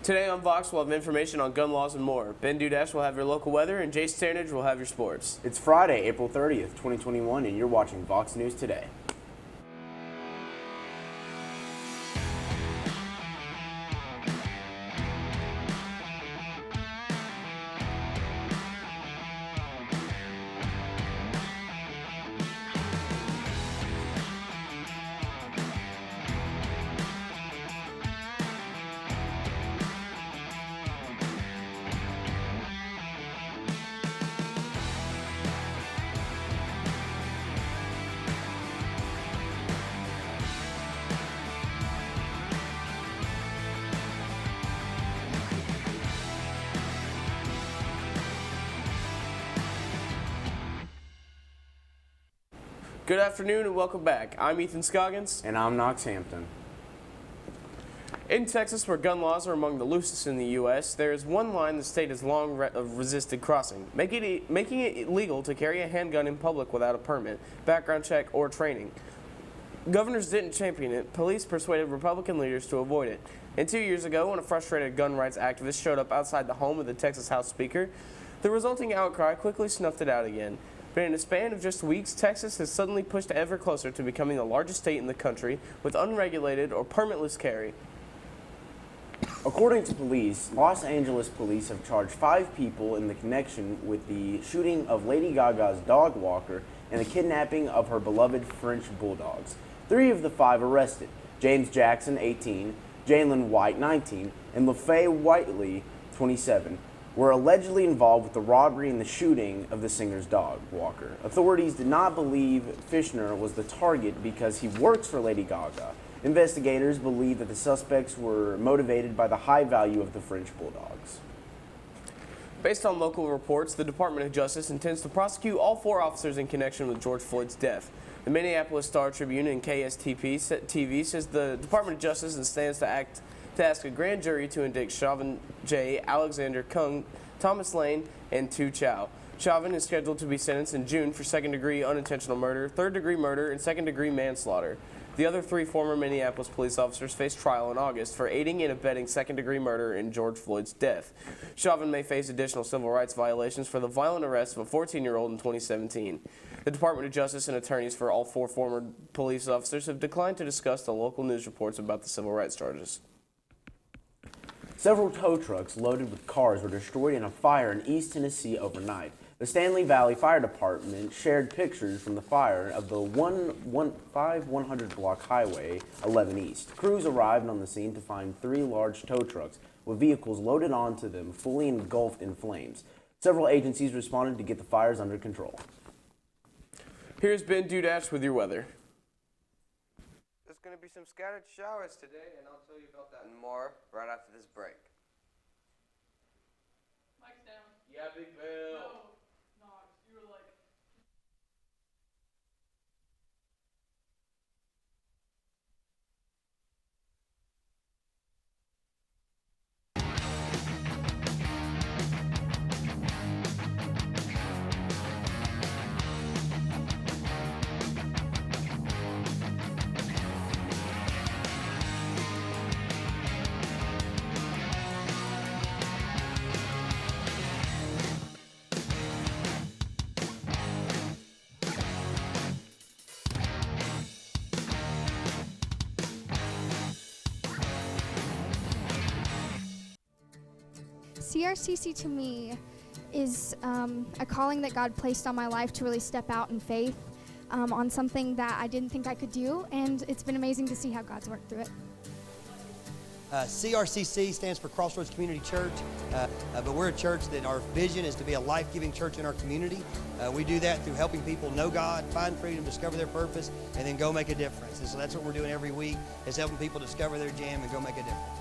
Today on Vox, we'll have information on gun laws and more. Ben Dudash will have your local weather, and Jay Standage will have your sports. It's Friday, April 30th, 2021, and you're watching Vox News Today. Good afternoon and welcome back. I'm Ethan Scoggins. And I'm Knox Hampton. In Texas, where gun laws are among the loosest in the U.S., there is one line the state has long resisted crossing, making it illegal to carry a handgun in public without a permit, background check, or training. Governors didn't champion it. Police persuaded Republican leaders to avoid it. And 2 years ago, when a frustrated gun rights activist showed up outside the home of the Texas House Speaker, the resulting outcry quickly snuffed it out again. But in a span of just weeks, Texas has suddenly pushed ever closer to becoming the largest state in the country with unregulated or permitless carry. According to police, Los Angeles police have charged 5 people in the connection with the shooting of Lady Gaga's dog walker and the kidnapping of her beloved French bulldogs. 3 of the 5 arrested, James Jackson, 18, Jalen White, 19, and LaFay Whiteley, 27, were allegedly involved with the robbery and the shooting of the singer's dog walker. Authorities did not believe Fishner was the target because he works for Lady Gaga. Investigators believe that the suspects were motivated by the high value of the French bulldogs. Based on local reports, the Department of Justice intends to prosecute all 4 officers in connection with George Floyd's death. The Minneapolis Star-Tribune and KSTP TV says the Department of Justice stands to ask a grand jury to indict Chauvin J., Alexander Kung, Thomas Lane, and Tu Chow. Chauvin is scheduled to be sentenced in June for second-degree unintentional murder, third-degree murder, and second-degree manslaughter. The other 3 former Minneapolis police officers face trial in August for aiding and abetting second-degree murder in George Floyd's death. Chauvin may face additional civil rights violations for the violent arrest of a 14-year-old in 2017. The Department of Justice and attorneys for all 4 former police officers have declined to discuss the local news reports about the civil rights charges. Several tow trucks loaded with cars were destroyed in a fire in East Tennessee overnight. The Stanley Valley Fire Department shared pictures from the fire of the 100 block Highway 11 East. Crews arrived on the scene to find 3 large tow trucks with vehicles loaded onto them fully engulfed in flames. Several agencies responded to get the fires under control. Here's Ben Dudash with your weather. There's going to be some scattered showers today, and I'll tell you about that and more right after this break. Mike's down. Yeah, Big Bill. No, Knox, you were like... CRCC to me is a calling that God placed on my life to really step out in faith on something that I didn't think I could do, and it's been amazing to see how God's worked through it. CRCC stands for Crossroads Community Church, but we're a church that our vision is to be a life-giving church in our community. We do that through helping people know God, find freedom, discover their purpose, and then go make a difference. And so that's what we're doing every week, is helping people discover their jam and go make a difference.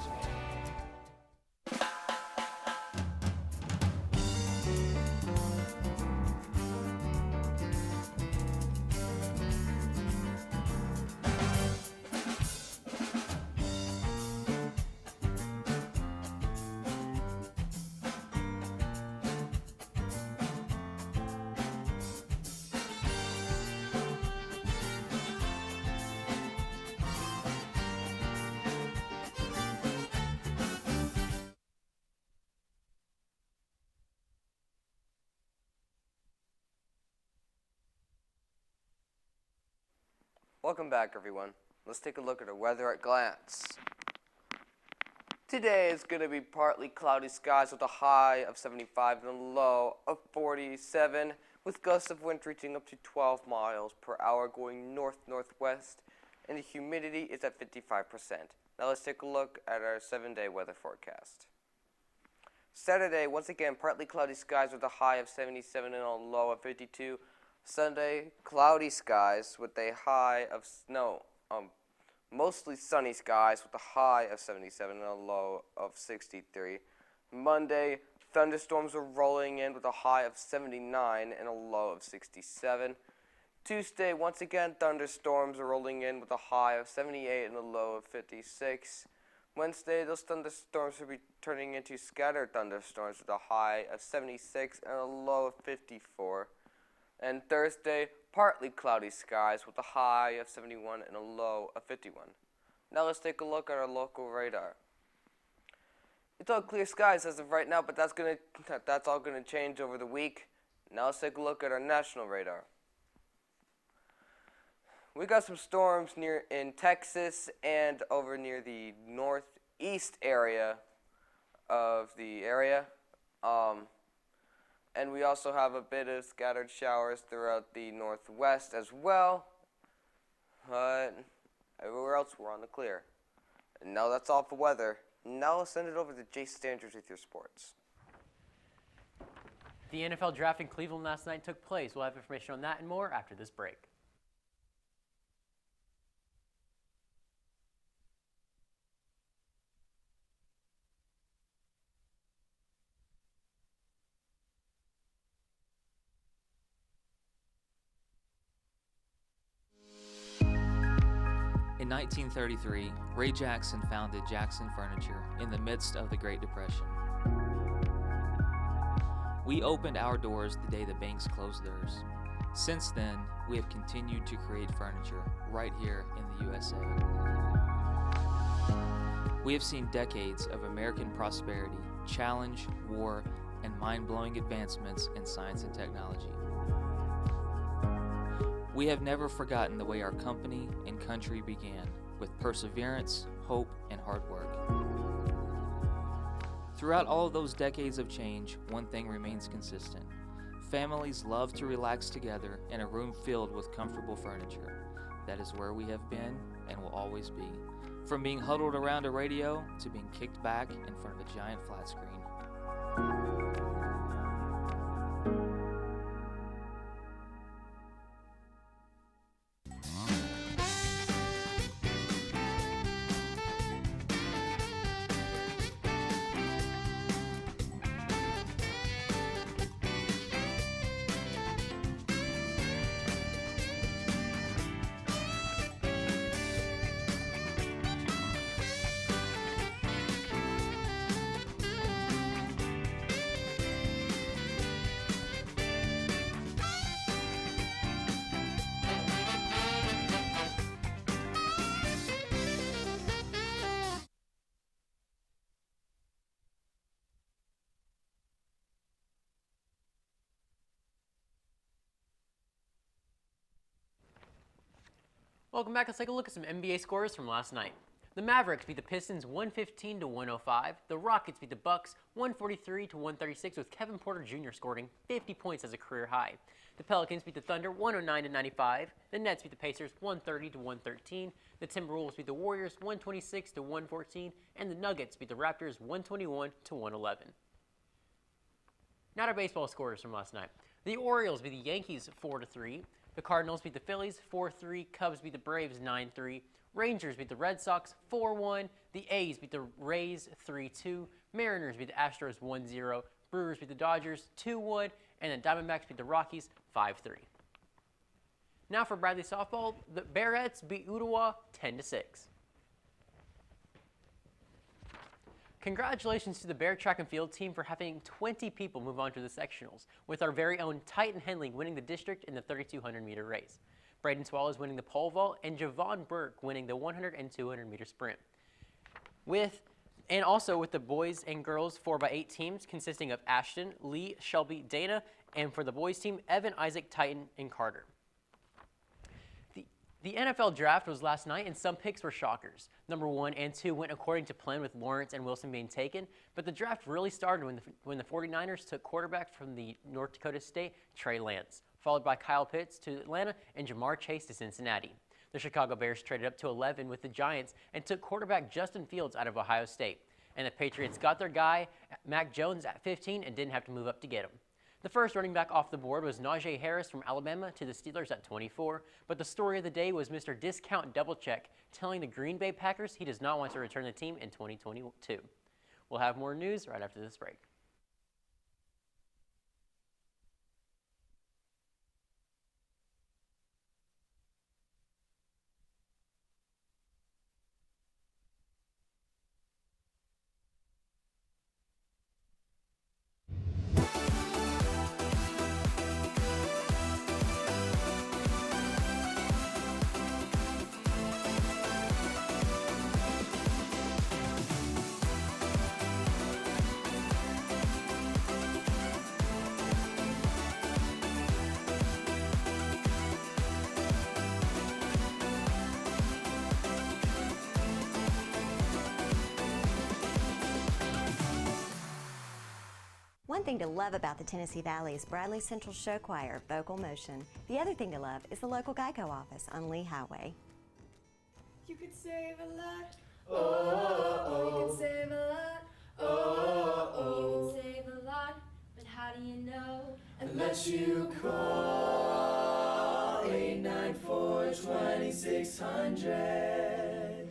Welcome back, everyone. Let's take a look at our weather at glance. Today is going to be partly cloudy skies with a high of 75 and a low of 47, with gusts of wind reaching up to 12 miles per hour going north-northwest, and the humidity is at 55%. Now let's take a look at our 7-day weather forecast. Saturday, once again, partly cloudy skies with a high of 77 and a low of 52. Sunday, cloudy skies with a high of mostly sunny skies with a high of 77 and a low of 63. Monday, thunderstorms are rolling in with a high of 79 and a low of 67. Tuesday, once again, thunderstorms are rolling in with a high of 78 and a low of 56. Wednesday, those thunderstorms will be turning into scattered thunderstorms with a high of 76 and a low of 54. And Thursday, partly cloudy skies with a high of 71 and a low of 51. Now let's take a look at our local radar. It's all clear skies as of right now, but that's all gonna change over the week. Now let's take a look at our national radar. We got some storms in Texas and over near the northeast area of the area. And we also have a bit of scattered showers throughout the northwest as well. But everywhere else we're on the clear. And now that's all for weather. Now I'll send it over to Jason Standers with your sports. The NFL draft in Cleveland last night took place. We'll have information on that and more after this break. In 1933, Ray Jackson founded Jackson Furniture in the midst of the Great Depression. We opened our doors the day the banks closed theirs. Since then, we have continued to create furniture right here in the USA. We have seen decades of American prosperity, challenge, war, and mind-blowing advancements in science and technology. We have never forgotten the way our company and country began, with perseverance, hope, and hard work. Throughout all of those decades of change, one thing remains consistent. Families love to relax together in a room filled with comfortable furniture. That is where we have been and will always be. From being huddled around a radio to being kicked back in front of a giant flat screen. Welcome back. Let's take a look at some NBA scores from last night. The Mavericks beat the Pistons 115-105. The Rockets beat the Bucks 143-136 with Kevin Porter Jr. scoring 50 points as a career high. The Pelicans beat the Thunder 109-95. The Nets beat the Pacers 130-113. The Timberwolves beat the Warriors 126-114. And the Nuggets beat the Raptors 121-111. Now to baseball scores from last night. The Orioles beat the Yankees 4-3. The Cardinals beat the Phillies 4-3. Cubs beat the Braves 9-3. Rangers beat the Red Sox 4-1. The A's beat the Rays 3-2. Mariners beat the Astros 1-0. Brewers beat the Dodgers 2-1. And the Diamondbacks beat the Rockies 5-3. Now for Bradley softball, the Bearcats beat Ottawa 10-6. Congratulations to the Bear Track and Field team for having 20 people move on to the sectionals, with our very own Titan Henley winning the district in the 3,200-meter race. Braden Swallows winning the pole vault, and Javon Burke winning the 100 and 200-meter sprint. And also with the boys and girls 4x8 teams consisting of Ashton, Lee, Shelby, Dana, and for the boys team, Evan, Isaac, Titan, and Carter. The NFL draft was last night, and some picks were shockers. Number 1 and 2 went according to plan, with Lawrence and Wilson being taken, but the draft really started when the 49ers took quarterback from the North Dakota State, Trey Lance, followed by Kyle Pitts to Atlanta and Jamar Chase to Cincinnati. The Chicago Bears traded up to 11 with the Giants and took quarterback Justin Fields out of Ohio State. And the Patriots got their guy, Mac Jones, at 15 and didn't have to move up to get him. The first running back off the board was Najee Harris from Alabama to the Steelers at 24, but the story of the day was Mr. Discount Doublecheck telling the Green Bay Packers he does not want to return the team in 2022. We'll have more news right after this break. One thing to love about the Tennessee Valley is Bradley Central Show Choir, Vocal Motion. The other thing to love is the local Geico office on Lee Highway. You could save a lot. Oh, you could save a lot. Oh, you could save a lot. But how do you know? Unless you call 894-2600.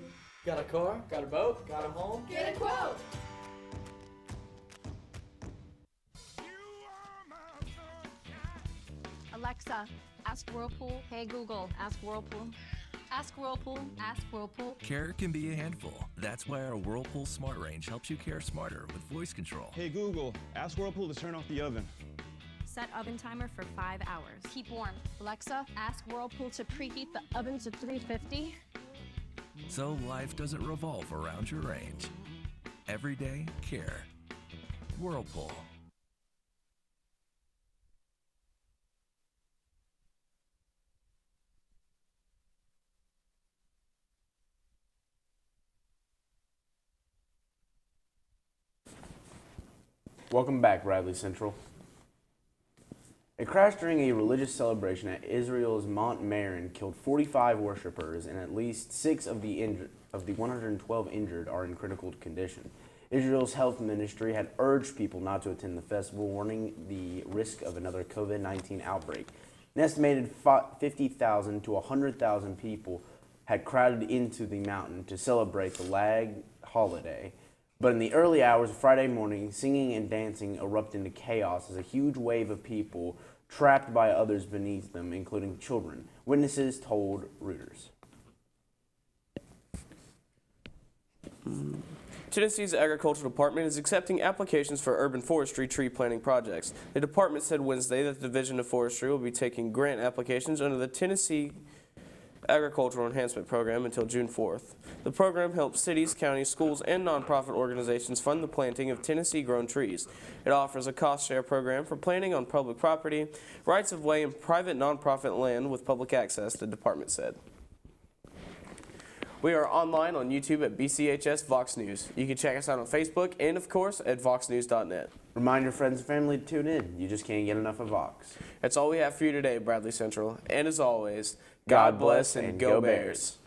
Got a car? Got a boat? Got a home? Get a quote. Alexa, ask Whirlpool. Hey Google, ask Whirlpool. Ask Whirlpool, ask Whirlpool. Care can be a handful. That's why our Whirlpool Smart Range helps you care smarter with voice control. Hey Google, ask Whirlpool to turn off the oven. Set oven timer for 5 hours. Keep warm. Alexa, ask Whirlpool to preheat the oven to 350. So life doesn't revolve around your range. Everyday care. Whirlpool. Welcome back, Bradley Central. A crash during a religious celebration at Israel's Mount Meron killed 45 worshippers, and at least 6 of the 112 injured are in critical condition. Israel's health ministry had urged people not to attend the festival, warning the risk of another COVID-19 outbreak. An estimated 50,000 to 100,000 people had crowded into the mountain to celebrate the Lag holiday. But in the early hours of Friday morning, singing and dancing erupted into chaos as a huge wave of people trapped by others beneath them, including children. Witnesses told Reuters. Tennessee's Agricultural Department is accepting applications for urban forestry tree planting projects. The department said Wednesday that the Division of Forestry will be taking grant applications under the Tennessee Agricultural Enhancement Program until June 4th. The program helps cities, counties, schools, and nonprofit organizations fund the planting of Tennessee-grown trees. It offers a cost-share program for planting on public property, rights-of-way, and private nonprofit land with public access, the department said. We are online on YouTube at BCHS VOX News. You can check us out on Facebook and, of course, at voxnews.net. Remind your friends and family to tune in. You just can't get enough of Vox. That's all we have for you today, Bradley Central. And as always, God bless and go Bears.